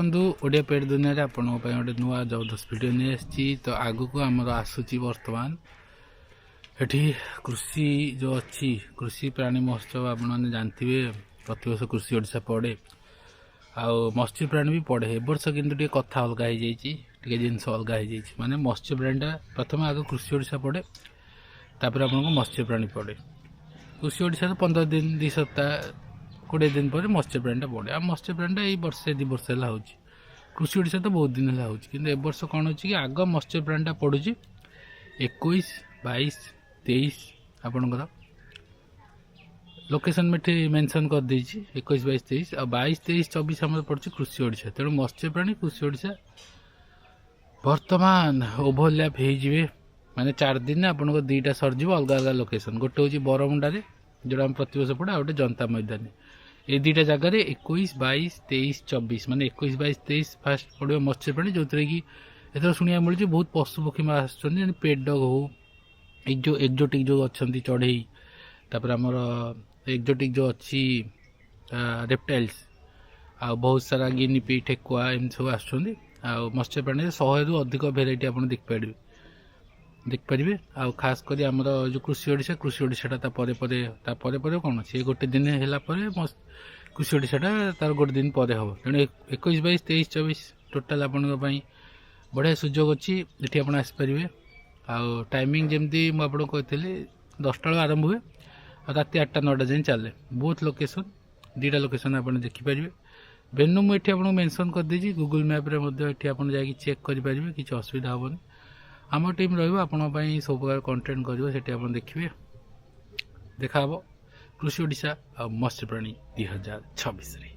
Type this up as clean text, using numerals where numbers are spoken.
बंधु ओडिया पेट दुनिया रे आपन गोटे नुआ जबरदस्त वीडियो नहीं आसी तो आगु को आमर आसूची वर्तमान एठी कृषि जो अच्छी कृषि प्राणी महोत्सव आप जानते प्रत वर्ष कृषि ओडिशा पड़े आउ मत्स्य प्राणी भी पड़े ए वर्ष कि कथा अलग हो जिनस अलग हो माने मत्स्य प्राणी प्रथम आग कृषि ओडिशा पड़े तापर आप मत्स्य प्राणी पड़े कृषि ओडिशा 15 दिन 2 सप्ताह 20 दिन पर मत्स्य प्राणी पड़े आ मत्स्य प्राणी यही वर्षे 2 वर्ष है कृषि ओडिशा तो बहुत दिन है कि वर्ष कौन हो कि आग मत्स्य प्राणी पड़ू 21, 22, 23 आपणकर लोकेशन में मेंशन कर देछि 21, 22, 23 आ 22, 23, 24 आम पड़े कृषि ओडिशा तेणु मत्स्य प्राणी कृषि ओडिशा वर्तमान ओभरलैप हो माने 4 दिन आपन को 2टा सरज अलग अलग लोकेशन गोटे हूँ बरमुंडा जोड़ा आम प्रतवर्ष पड़े आ गए जनता मैदान ये 2टा जगह 21, 22, 23, 24 माने 21, 22, 23 फास्ट पड़े मत्स्य प्राणी जो कि एथर शुणा मिलूँ बहुत पशु पक्षी आसुँच पेट डग हो जो एक्जोटिक जो अच्छा चढ़ई तापर आमर एक्जोटिक जो अच्छी रेप्टाइल्स आ बहुत सारा गिनिपी ठेकुआ एम सब आसुँच मत्स्य प्राणी 100 रु अधिक भेराइटी आप देखिपारे आ खास कर आमर जो कृषि ओडिशा कौन सी गोटे दिन है कृषि ओडिशा तार गोटे दिन पर हम तेणु 21, 22, 23, 24 टोटाल आपण बढ़िया सुजोग अच्छी ये आप आसपारे आउ टाइमिंग जमी मुझे कही 10टा आरंभ हुए रात 8टा 9टा जाए चले बहुत लोकेशन 2टा लोकेशन आप देखिपारे वेन्यू मुझे आपको मेंशन कर दीजिए गूगल मैप रे चेक करेंगे किसी असुविधा हेनी आम टीम रही सब प्रकार कंटेंट कर देखिए देखा कृषि ओडिशा आ मत्स्य प्राणी 2026